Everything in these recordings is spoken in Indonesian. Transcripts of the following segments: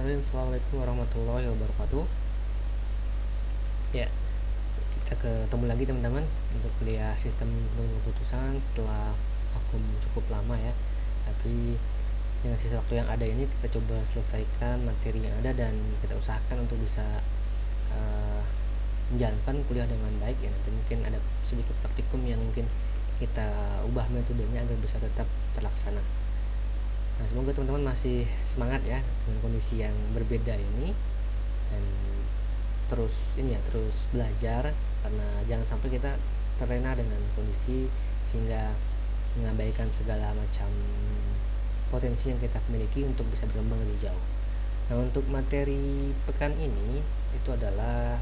Bismillahirrahmanirrahim. Assalamualaikum warahmatullahi wabarakatuh. Ya, kita ketemu lagi teman-teman untuk kuliah sistem penentuan keputusan setelah vakum cukup lama ya. Tapi dengan sisa waktu yang ada ini kita coba selesaikan materi yang ada dan kita usahakan untuk bisa menjalankan kuliah dengan baik ya. Nanti mungkin ada sedikit praktikum yang mungkin kita ubah metodenya agar bisa tetap terlaksana. Nah, semoga teman-teman masih semangat ya dengan kondisi yang berbeda ini dan terus belajar, karena jangan sampai kita terlena dengan kondisi sehingga mengabaikan segala macam potensi yang kita miliki untuk bisa berkembang lebih jauh. Nah, untuk materi pekan ini itu adalah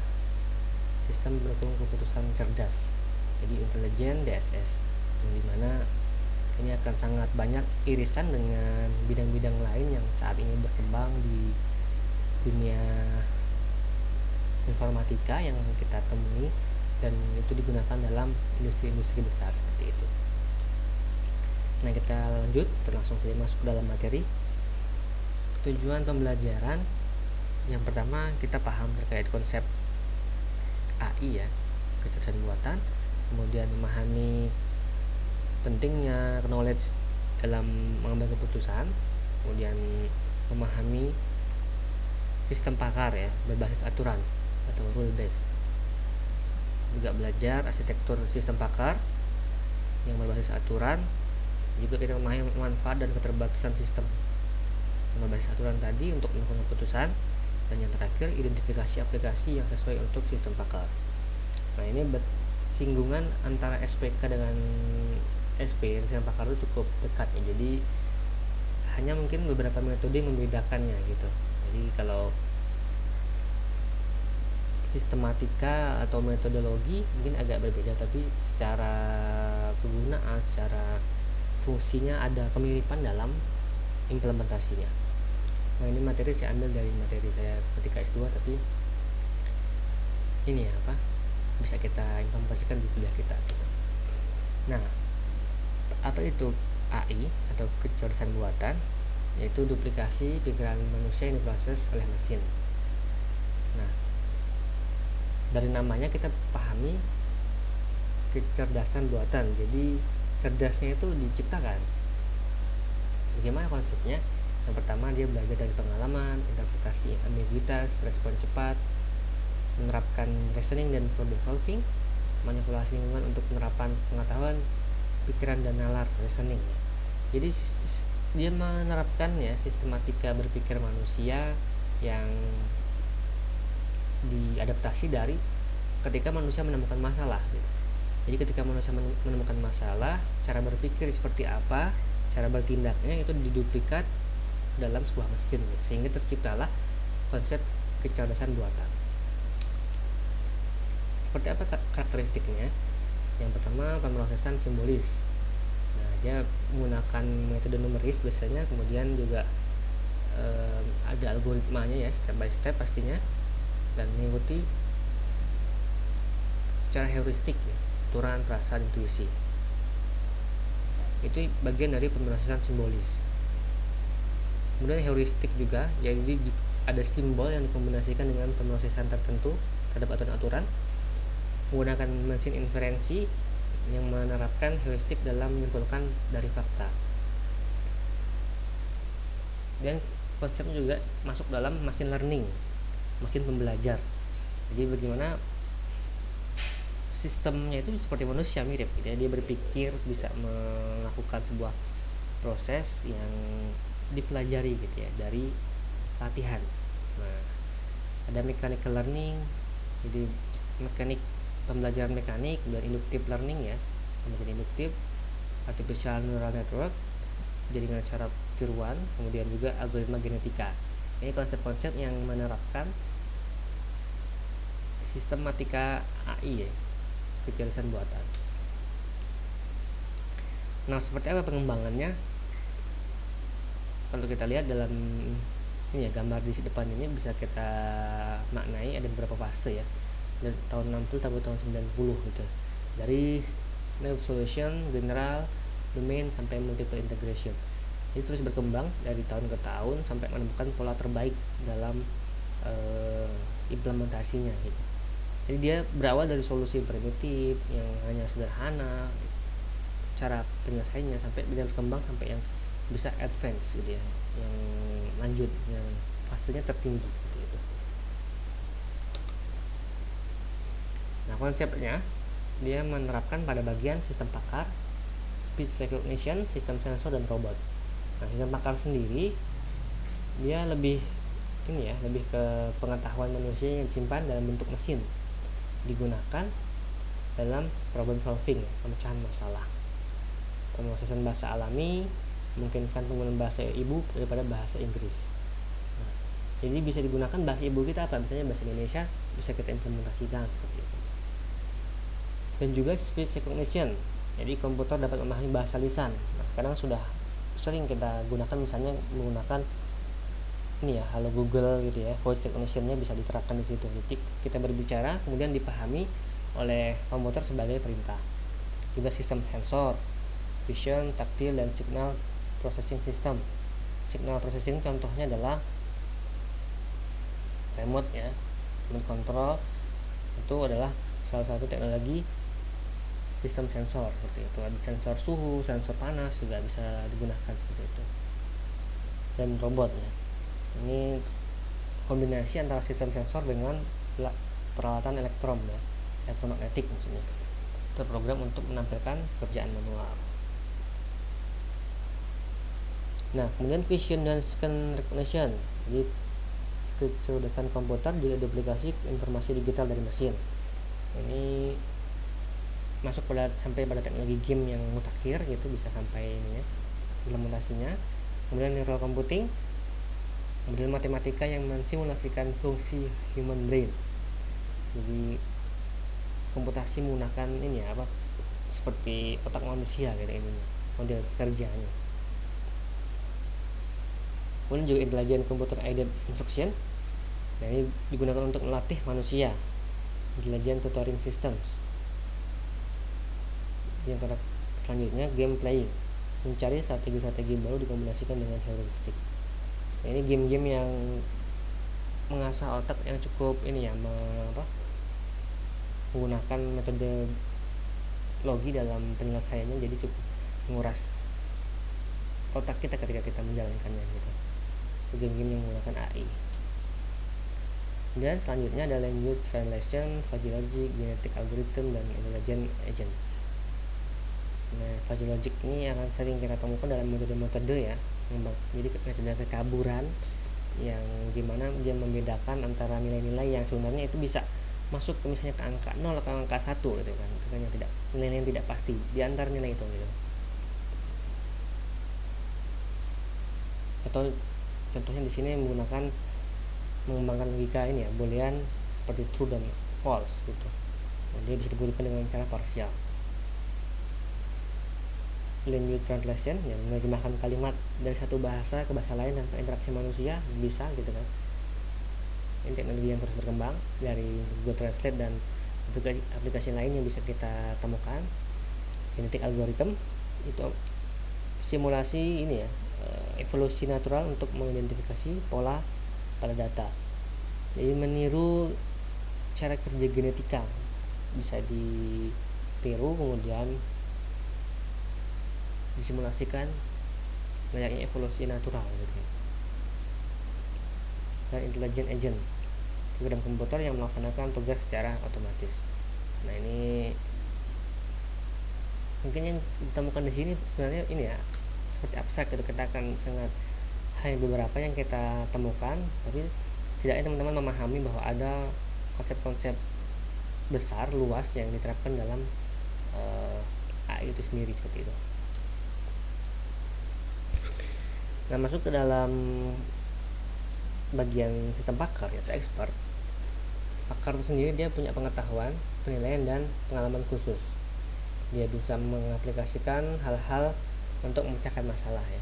sistem pendukung keputusan cerdas, jadi intelijen DSS, yang dimana ini akan sangat banyak irisan dengan bidang-bidang lain yang saat ini berkembang di dunia informatika yang kita temui, dan itu digunakan dalam industri-industri besar seperti itu. Nah, kita lanjut, kita langsung saja masuk ke dalam materi. Tujuan pembelajaran yang pertama, kita paham terkait konsep AI ya, kecerdasan buatan, kemudian memahami pentingnya knowledge dalam mengambil keputusan, kemudian memahami sistem pakar ya berbasis aturan atau rule based, juga belajar arsitektur sistem pakar yang berbasis aturan, juga kita memahami manfaat dan keterbatasan sistem yang berbasis aturan tadi untuk melakukan keputusan, dan yang terakhir identifikasi aplikasi yang sesuai untuk sistem pakar. Nah, ini singgungan antara SPK dengan SP sistem pakar itu cukup dekat ya, jadi hanya mungkin beberapa metode yang membedakannya gitu. Jadi kalau sistematika atau metodologi mungkin agak berbeda, tapi secara kegunaan, secara fungsinya ada kemiripan dalam implementasinya. Nah, ini materi saya ambil dari materi saya ketika S2, tapi ini bisa kita implementasikan di kuliah kita gitu. Nah, apa itu AI atau kecerdasan buatan? Yaitu duplikasi pikiran manusia yang diproses oleh mesin. Nah, dari namanya kita pahami kecerdasan buatan. Jadi cerdasnya itu diciptakan. Bagaimana konsepnya? Yang pertama, dia belajar dari pengalaman, interpretasi ambiguitas, respon cepat, menerapkan reasoning dan problem solving, manipulasi lingkungan untuk penerapan pengetahuan, pikiran dan nalar reasoning. Jadi dia menerapkan ya sistematika berpikir manusia yang diadaptasi dari ketika manusia menemukan masalah gitu. Jadi ketika manusia menemukan masalah, cara berpikir seperti apa, cara bertindaknya itu diduplikat dalam sebuah mesin gitu, sehingga terciptalah konsep kecerdasan buatan. Seperti apa karakteristiknya? Yang pertama, pemrosesan simbolis. Nah, dia menggunakan metode numeris biasanya, kemudian juga ada algoritmanya ya, step by step pastinya, dan mengikuti secara heuristik ya, aturan, perasaan, intuisi. Itu bagian dari pemrosesan simbolis. Kemudian heuristik juga, jadi ada simbol yang dikombinasikan dengan pemrosesan tertentu terhadap aturan-aturan, menggunakan mesin inferensi yang menerapkan heuristik dalam menyimpulkan dari fakta. Dan konsepnya juga masuk dalam machine learning, mesin pembelajar. Jadi bagaimana sistemnya itu seperti manusia, mirip gitu ya. Dia berpikir, bisa melakukan sebuah proses yang dipelajari gitu ya dari latihan. Nah, ada mechanical learning, jadi pembelajaran mekanik, dan inductive learning ya, pembelajaran induktif, artificial neural network, jaringan syaraf tiruan, kemudian juga algoritma genetika. Ini konsep-konsep yang menerapkan sistematika AI ya, kecerdasan buatan. Nah, seperti apa pengembangannya? Kalau kita lihat dalam ini ya, gambar di depan ini bisa kita maknai ada beberapa fase ya, dari tahun 60 sampai tahun 90 gitu, dari naive solution, general, domain, sampai multiple integration. Jadi terus berkembang dari tahun ke tahun sampai menemukan pola terbaik dalam implementasinya gitu. Jadi dia berawal dari solusi primitif yang hanya sederhana cara penyelesaiannya, sampai dia berkembang sampai yang bisa advance gitu ya, yang lanjut, yang fasenya tertinggi seperti itu. Nah, konsepnya dia menerapkan pada bagian sistem pakar, speech recognition, sistem sensor, dan robot. Nah, sistem pakar sendiri dia lebih lebih ke pengetahuan manusia yang disimpan dalam bentuk mesin, digunakan dalam problem solving, pemecahan masalah. Pemrosesan bahasa alami memungkinkan penggunaan bahasa ibu daripada bahasa Inggris. Nah, jadi bisa digunakan bahasa ibu kita apa, misalnya bahasa Indonesia bisa kita implementasikan seperti itu. Dan juga speech recognition, jadi komputer dapat memahami bahasa lisan. Nah, sekarang sudah sering kita gunakan, misalnya menggunakan halo Google gitu ya, voice recognition-nya bisa diterapkan di situ. Jadi kita berbicara kemudian dipahami oleh komputer sebagai perintah. Juga sistem sensor, vision, taktil, dan signal processing system. Signal processing contohnya adalah remote ya, remote control itu adalah salah satu teknologi sistem sensor seperti itu. Ada sensor suhu, sensor panas juga bisa digunakan seperti itu. Dan robot ya, ini kombinasi antara sistem sensor dengan peralatan elektron ya, elektromagnetik maksudnya, terprogram untuk menampilkan pekerjaan manual. Nah, kemudian vision dan scan recognition, jadi kecerdasan komputer juga duplikasi informasi digital dari mesin. Ini masuk sampai pada teknologi game yang mutakhir gitu, bisa sampai ini ya implementasinya. Kemudian neural computing, model matematika yang mensimulasikan fungsi human brain. Jadi komputasi menggunakan seperti otak manusia gitu ini model kerjanya. Kemudian juga intelligent computer aided instruction. Nah, ini digunakan untuk melatih manusia. Intelligent tutoring systems. Yang selanjutnya game playing, mencari strategi-strategi baru dikombinasikan dengan heuristik. Nah, ini game-game yang mengasah otak yang cukup menggunakan metodologi dalam penyelesaiannya, jadi cukup menguras otak kita ketika kita menjalankannya gitu. Game-game yang menggunakan AI. Dan selanjutnya ada language translation, fuzzy logic, genetic algorithm, dan intelligent agent. Nah, fuzzy logic ini akan sering kita temukan dalam metode-metode ya, jadi metode kekaburan yang dimana dia membedakan antara nilai-nilai yang sebenarnya itu bisa masuk ke misalnya ke angka 0 atau angka 1 gitu kan, itu kan yang tidak, nilai yang tidak pasti di antara nilai itu gitu. Atau contohnya di sini mengembangkan logika ini ya, boolean seperti true dan false gitu. Nah, dia bisa diberikan dengan cara parsial. Language translation, yang menerjemahkan kalimat dari satu bahasa ke bahasa lain tanpa interaksi manusia, bisa gitu kan. Ini teknologi yang terus berkembang dari Google Translate dan aplikasi lain yang bisa kita temukan. Genetic algorithm itu simulasi ini ya, evolusi natural untuk mengidentifikasi pola pada data. Jadi meniru cara kerja genetika, bisa ditiru kemudian disimulasikan layaknya evolusi natural gitu. Dan intelligent agent, program komputer yang melaksanakan tugas secara otomatis. Nah, ini mungkin yang ditemukan di sini sebenarnya ini ya seperti abstrak gitu, kita akan sangat hanya beberapa yang kita temukan, tapi setidaknya teman-teman memahami bahwa ada konsep-konsep besar luas yang diterapkan dalam AI itu sendiri seperti itu. Nah, masuk ke dalam bagian sistem pakar yaitu expert. Pakar itu sendiri dia punya pengetahuan, penilaian, dan pengalaman khusus. Dia bisa mengaplikasikan hal-hal untuk memecahkan masalah ya.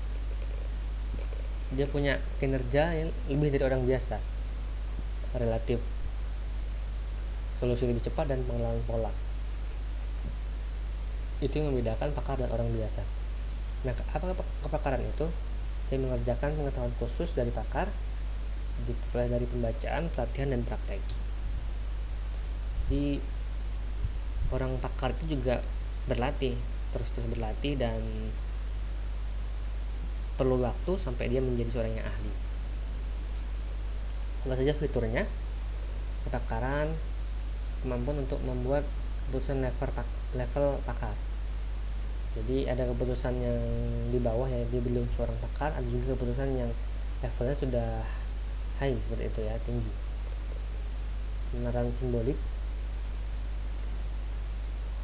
Dia punya kinerja yang lebih dari orang biasa, relatif, solusi lebih cepat, dan pengenalan pola. Itu yang membedakan pakar dan orang biasa. Nah, apa kepakaran itu? dia mengerjakan pengetahuan khusus dari pakar, diperoleh dari pembacaan, pelatihan, dan praktek. Jadi orang pakar itu juga berlatih, terus berlatih, dan perlu waktu sampai dia menjadi seorang yang ahli. Apa saja fiturnya? Kepakaran, kemampuan untuk membuat keputusan level pakar. Jadi ada keputusan yang di bawah ya, dia belum seorang pakar, ada juga keputusan yang levelnya sudah high seperti itu ya, tinggi. Penaran simbolik,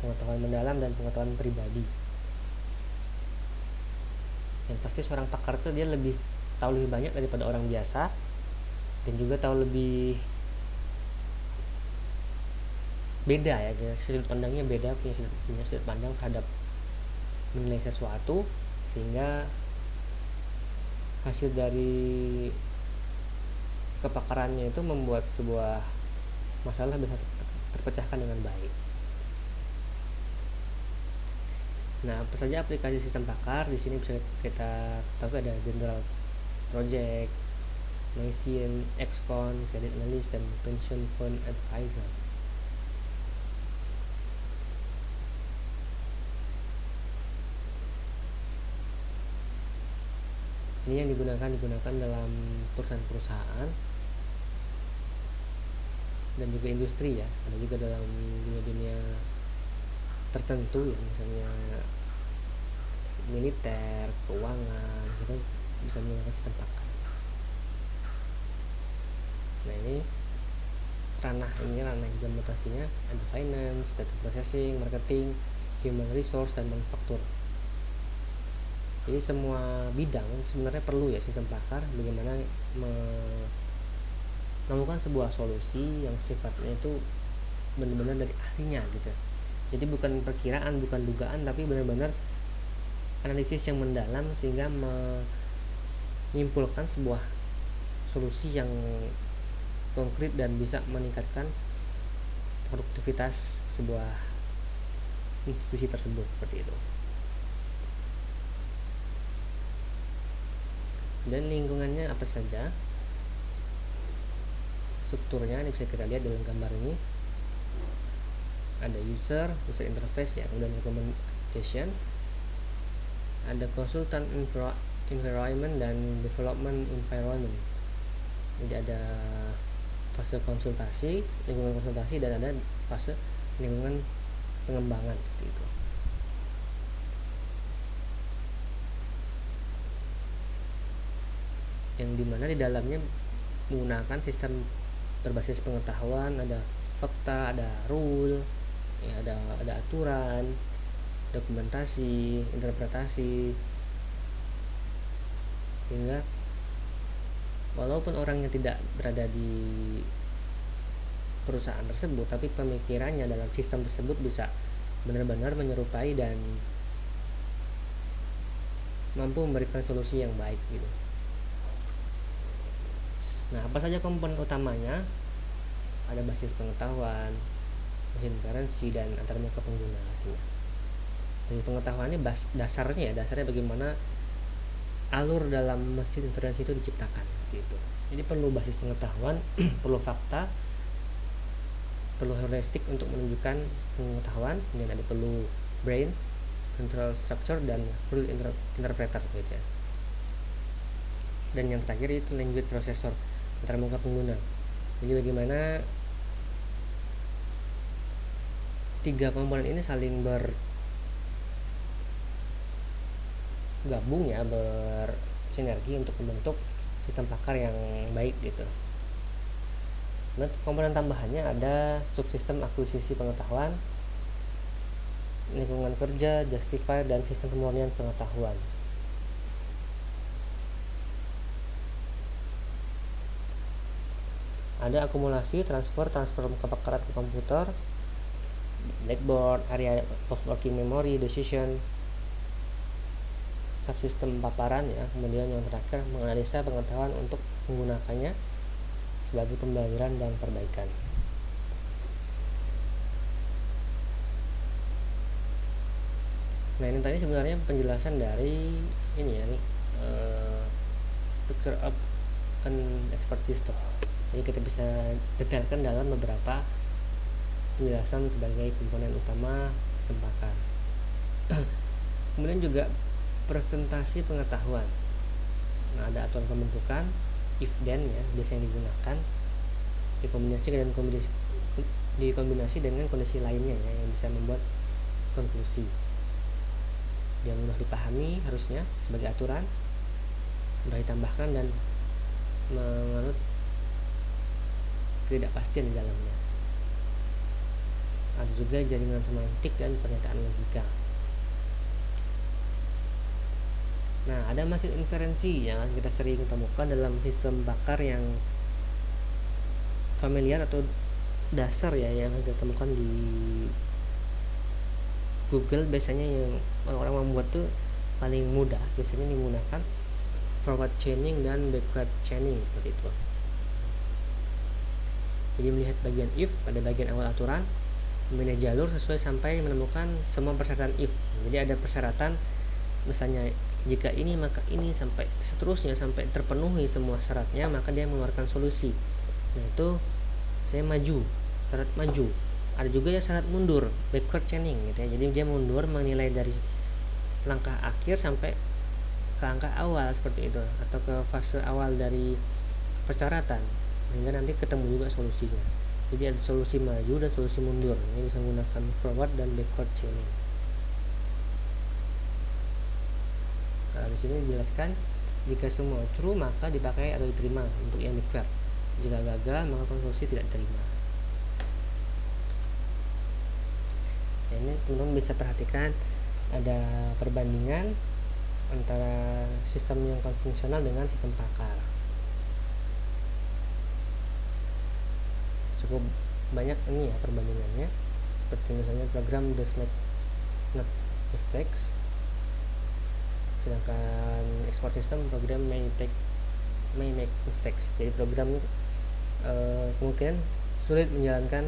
pengetahuan mendalam, dan pengetahuan pribadi. Yang pasti seorang pakar itu dia tahu lebih banyak daripada orang biasa, dan juga tahu lebih beda ya, sudut pandangnya beda, punya sudut pandang terhadap menilai sesuatu, sehingga hasil dari kepakarannya itu membuat sebuah masalah bisa terpecahkan dengan baik. Nah, apa saja aplikasi sistem pakar? Di sini bisa kita ketahui ada General Project, Maysian, XCON, Credit Analyst, dan Pension Fund Advisor. Ini yang digunakan dalam perusahaan-perusahaan dan juga industri ya. Ada juga dalam dunia tertentu ya, misalnya militer, keuangan, gitu bisa menggunakan sistem pakar. Nah, ini ranah implementasinya ada finance, data processing, marketing, human resource, dan manufaktur. Jadi semua bidang sebenarnya perlu ya sistem pakar, bagaimana menemukan sebuah solusi yang sifatnya itu benar-benar dari ahlinya gitu. Jadi bukan perkiraan, bukan dugaan, tapi benar-benar analisis yang mendalam sehingga menyimpulkan sebuah solusi yang konkret dan bisa meningkatkan produktivitas sebuah institusi tersebut, seperti itu. Dan lingkungannya apa saja, strukturnya ini bisa kita lihat dalam gambar ini. Ada user interface ya, kemudian recommendation, ada consultant environment dan development environment. Jadi ada fase konsultasi, lingkungan konsultasi, dan ada fase lingkungan pengembangan, seperti itu. Yang dimana di dalamnya menggunakan sistem berbasis pengetahuan, ada fakta, ada rule ya, ada aturan, dokumentasi, interpretasi, sehingga walaupun orangnya tidak berada di perusahaan tersebut, tapi pemikirannya dalam sistem tersebut bisa benar-benar menyerupai dan mampu memberikan solusi yang baik gitu. Nah, apa saja komponen utamanya? Ada basis pengetahuan, mesin currency, dan antar mereka pengguna pastinya. Basis pengetahuannya dasarnya bagaimana alur dalam mesin currency itu diciptakan, seperti itu. Jadi perlu basis pengetahuan, perlu fakta, perlu heuristik untuk menunjukkan pengetahuan, kemudian ada perlu brain, control structure, dan rule interpreter gitu ya. Dan yang terakhir itu language processor, antarmuka pengguna. Jadi bagaimana tiga komponen ini saling bergabung ya, bersinergi untuk membentuk sistem pakar yang baik gitu. Nah, komponen tambahannya ada subsistem akuisisi pengetahuan, lingkungan kerja, justifier, dan sistem pemurnian pengetahuan. Ada akumulasi, transfer kepakaran ke komputer, blackboard, area of working memory, decision, subsistem paparan ya. Kemudian yang terakhir menganalisa pengetahuan untuk menggunakannya sebagai pembelajaran dan perbaikan. Nah, ini tadi sebenarnya penjelasan dari ini ya nih structure of an expert system. Jadi kita bisa detailkan dalam beberapa penjelasan sebagai komponen utama sistem pakar. Kemudian juga presentasi pengetahuan. Nah, ada aturan pembentukan if then ya biasanya digunakan dikombinasi dengan kondisi lainnya ya, yang bisa membuat konklusi. Dia mudah dipahami harusnya sebagai aturan, mudah ditambahkan dan menganut ketidakpastian di dalamnya. Ada juga jaringan semantik dan pernyataan logika. Nah, ada mesin inferensi yang kita sering temukan dalam sistem bakar yang familiar atau dasar ya, yang kita temukan di Google. Biasanya yang orang-orang membuat tuh paling mudah biasanya menggunakan forward chaining dan backward chaining seperti itu. Jadi melihat bagian if pada bagian awal aturan, memilih jalur sesuai sampai menemukan semua persyaratan if. Jadi ada persyaratan, misalnya jika ini maka ini, sampai seterusnya sampai terpenuhi semua syaratnya, maka dia mengeluarkan solusi. Nah, itu saya maju, syarat maju. Ada juga ya syarat mundur, backward chaining gitu ya. Jadi dia mundur menilai dari langkah akhir sampai ke langkah awal seperti itu, atau ke fase awal dari persyaratan, sehingga nanti ketemu juga solusinya. Jadi ada solusi maju dan solusi mundur. Ini bisa menggunakan forward dan backward chaining. Nah, di sini dijelaskan jika semua true maka dipakai atau diterima untuk yang declare. Jika gagal maka konklusi tidak diterima. Nah, ini teman-teman bisa perhatikan ada perbandingan antara sistem yang konvensional dengan sistem pakar. Cukup banyak ini ya perbandingannya, seperti misalnya program does not mistakes, sedangkan export system program may make mistakes. Jadi program kemungkinan sulit menjalankan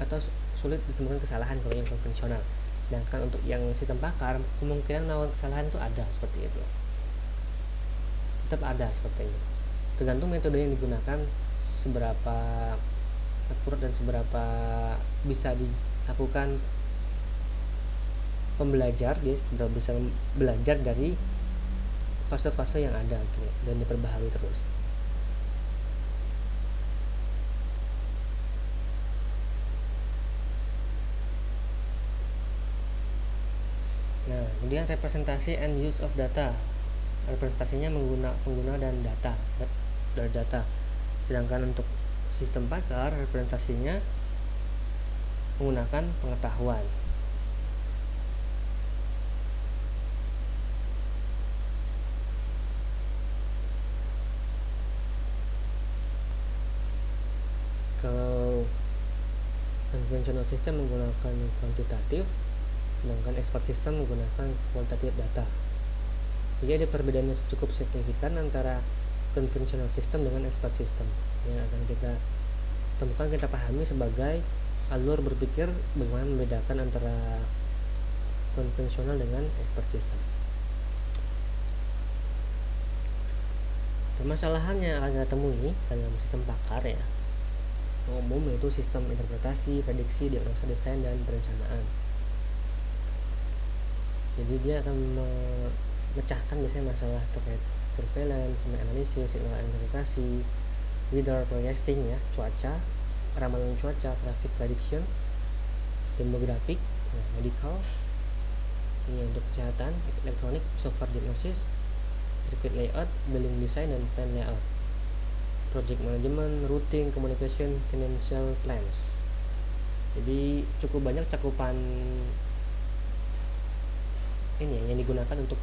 atau sulit ditemukan kesalahan kalau yang konvensional, sedangkan untuk yang sistem pakar kemungkinan melawan kesalahan itu ada, seperti itu, tetap ada seperti itu. Tergantung metode yang digunakan, seberapa akurat dan seberapa bisa dilakukan pembelajar, dia seberapa bisa belajar dari fase-fase yang ada gitu, dan diperbaharui terus. Nah, kemudian representasi and use of data. Representasinya pengguna dan data. Sedangkan untuk sistem pakar representasinya menggunakan pengetahuan. Kalau conventional system menggunakan kuantitatif, sedangkan expert system menggunakan kualitatif data. Jadi ada perbedaan yang cukup signifikan antara conventional system dengan expert system yang akan kita temukan, kita pahami sebagai alur berpikir bagaimana membedakan antara konvensional dengan expert system. Permasalahan yang akan kita temui dalam sistem pakar ya umum, yaitu sistem interpretasi, prediksi, diagnosa, desain, dan perencanaan. Jadi dia akan memecahkan biasanya masalah terkait surveillance, analisis, signal interpretasi, weather forecasting ya, cuaca, ramalan cuaca, traffic prediction, demographic, medical, ini untuk kesehatan, elektronik, software diagnosis, circuit layout, building design, dan plan layout, project management, routing, communication, financial plans. Jadi cukup banyak cakupan ini yang digunakan untuk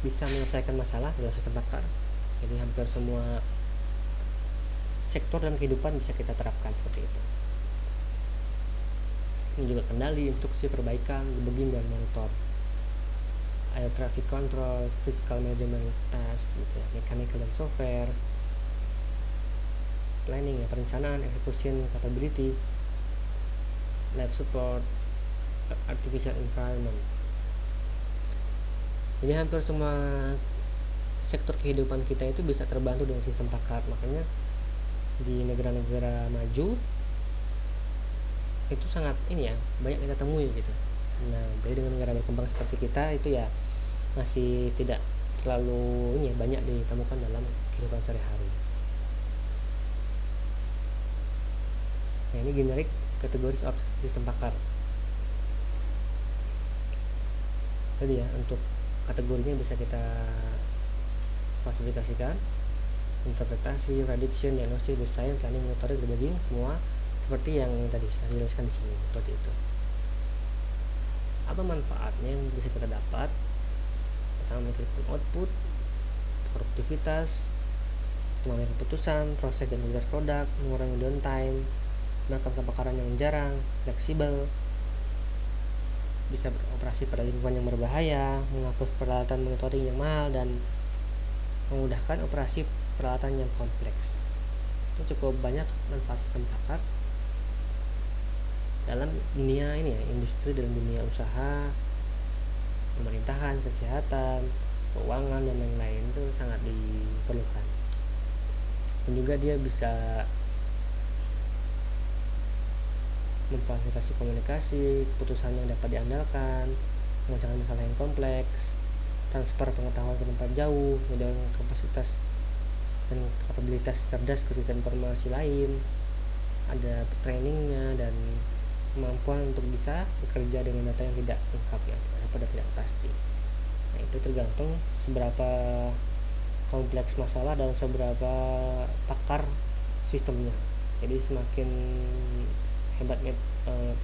bisa menyelesaikan masalah dalam sistem pakar. Jadi hampir semua sektor dalam kehidupan bisa kita terapkan seperti itu. Ini juga kendali, instruksi, perbaikan, debugging, dan monitor, air traffic control, fiscal management task gitu ya, mechanical dan software, planning ya, perencanaan, execution capability, lab support, artificial environment. Jadi hampir semua sektor kehidupan kita itu bisa terbantu dengan sistem pakar. Makanya di negara-negara maju itu sangat banyak kita temui gitu. Nah, beda dengan negara berkembang seperti kita itu ya masih tidak terlalu banyak ditemukan dalam kehidupan sehari-hari. Nah, ini generik kategori of sistem pakar. Tadi ya, untuk kategorinya bisa kita klasifikasikan: interpretasi, prediction, diagnosis, design, planning, monitoring, debugging, semua seperti yang tadi sudah dijelaskan di sini, seperti itu. Apa manfaatnya yang bisa kita dapat? Pertama, meningkatkan output, produktivitas, mengambil keputusan, proses dan kualitas produk, mengurangi downtime, melakukan kebakaran yang jarang, fleksibel, bisa beroperasi pada lingkungan yang berbahaya, menghapus peralatan monitoring yang mahal, dan memudahkan operasi peralatan yang kompleks. Itu cukup banyak manfaat sistem pakar dalam dunia industri, dalam dunia usaha, pemerintahan, kesehatan, keuangan, dan lain-lain. Itu sangat diperlukan. Dan juga dia bisa memfasilitasi komunikasi, keputusan yang dapat diandalkan, memecahkan masalah yang kompleks, transfer pengetahuan ke tempat jauh, mendorong kapasitas dan kapabilitas cerdas ke sistem informasi lain, ada trainingnya, dan kemampuan untuk bisa bekerja dengan data yang tidak lengkap atau tidak pasti. Nah, itu tergantung seberapa kompleks masalah dan seberapa pakar sistemnya. Jadi semakin hebat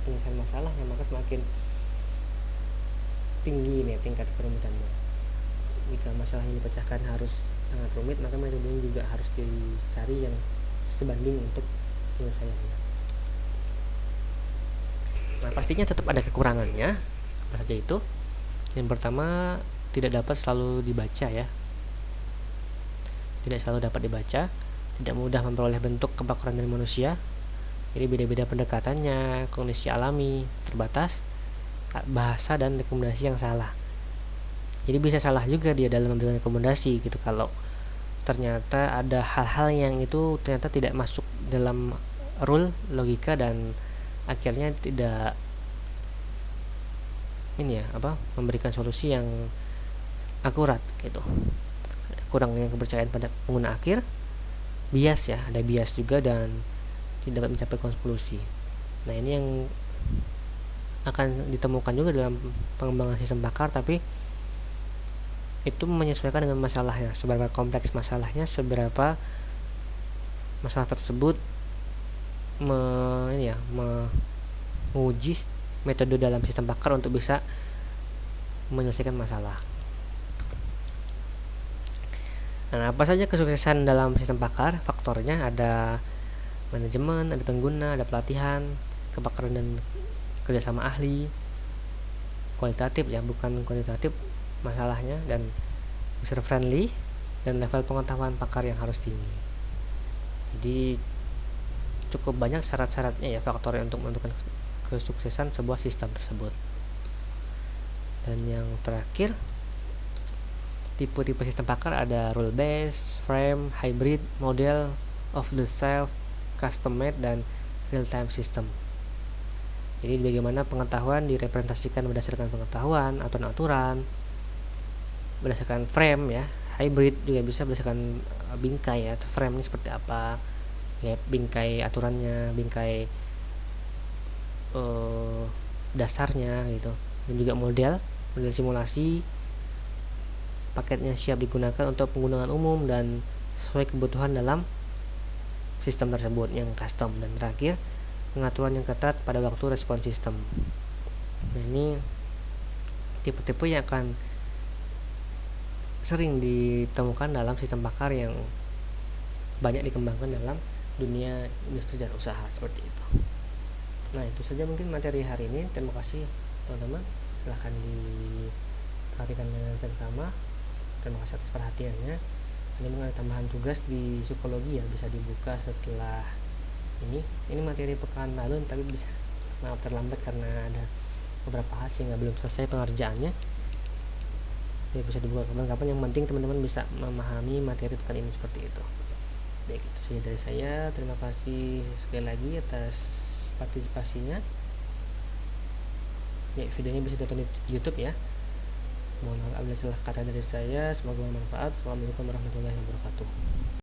penyelesaian masalahnya, maka semakin tinggi tingkat kerumitannya. Jika masalah ini dipecahkan harus sangat rumit, maka metodenya juga harus dicari yang sebanding untuk penyelesaiannya. Nah, pastinya tetap ada kekurangannya. Apa saja itu? Yang pertama, tidak dapat selalu dibaca ya. Tidak selalu dapat dibaca, tidak mudah memperoleh bentuk kebakaran dari manusia. Jadi beda-beda pendekatannya, kondisi alami terbatas, bahasa dan rekomendasi yang salah. Jadi bisa salah juga dia dalam memberikan rekomendasi gitu, kalau ternyata ada hal-hal yang itu ternyata tidak masuk dalam rule, logika, dan akhirnya tidak memberikan solusi yang akurat gitu. Kurangnya kepercayaan pada pengguna akhir, bias ya, ada bias juga, dan tidak dapat mencapai konklusi. Nah, ini yang akan ditemukan juga dalam pengembangan sistem pakar, tapi itu menyesuaikan dengan masalahnya, seberapa kompleks masalahnya, seberapa masalah tersebut menguji metode dalam sistem pakar untuk bisa menyelesaikan masalah. Nah, apa saja kesuksesan dalam sistem pakar? Faktornya ada manajemen, ada pengguna, ada pelatihan, kepakaran dan kerjasama ahli, kualitatif ya, bukan kuantitatif masalahnya, dan user friendly, dan level pengetahuan pakar yang harus tinggi. Jadi cukup banyak syarat-syaratnya ya, faktornya untuk menentukan kesuksesan sebuah sistem tersebut. Dan yang terakhir, tipe-tipe sistem pakar ada rule based, frame, hybrid, model, off the shelf, custom made, dan real time system. Jadi bagaimana pengetahuan direpresentasikan berdasarkan pengetahuan, aturan-aturan, berdasarkan frame ya. Hybrid juga bisa berdasarkan bingkai ya, frame ini seperti apa ya, bingkai aturannya, bingkai dasarnya gitu. Dan juga model simulasi, paketnya siap digunakan untuk penggunaan umum dan sesuai kebutuhan dalam sistem tersebut yang custom. Dan terakhir, pengaturan yang ketat pada waktu respon sistem. Nah, ini tipe-tipe yang akan sering ditemukan dalam sistem pakar yang banyak dikembangkan dalam dunia industri dan usaha seperti itu. Nah, itu saja mungkin materi hari ini. Terima kasih teman-teman, silahkan diperhatikan dengan seksama. Terima kasih atas perhatiannya. Ini mengenai tambahan tugas di psikologi ya, bisa dibuka setelah ini materi pekan lalu, tapi bisa terlambat karena ada beberapa hal sehingga belum selesai pengerjaannya. ya bisa dibuka kapan-kapan, yang penting teman-teman bisa memahami materi pekan ini seperti itu. Baik, itu saja dari saya. Terima kasih sekali lagi atas partisipasinya. Ya, videonya bisa ditonton di YouTube ya. Mohon maaf apabila salah kata dari saya. Semoga bermanfaat. Assalamualaikum warahmatullahi wabarakatuh.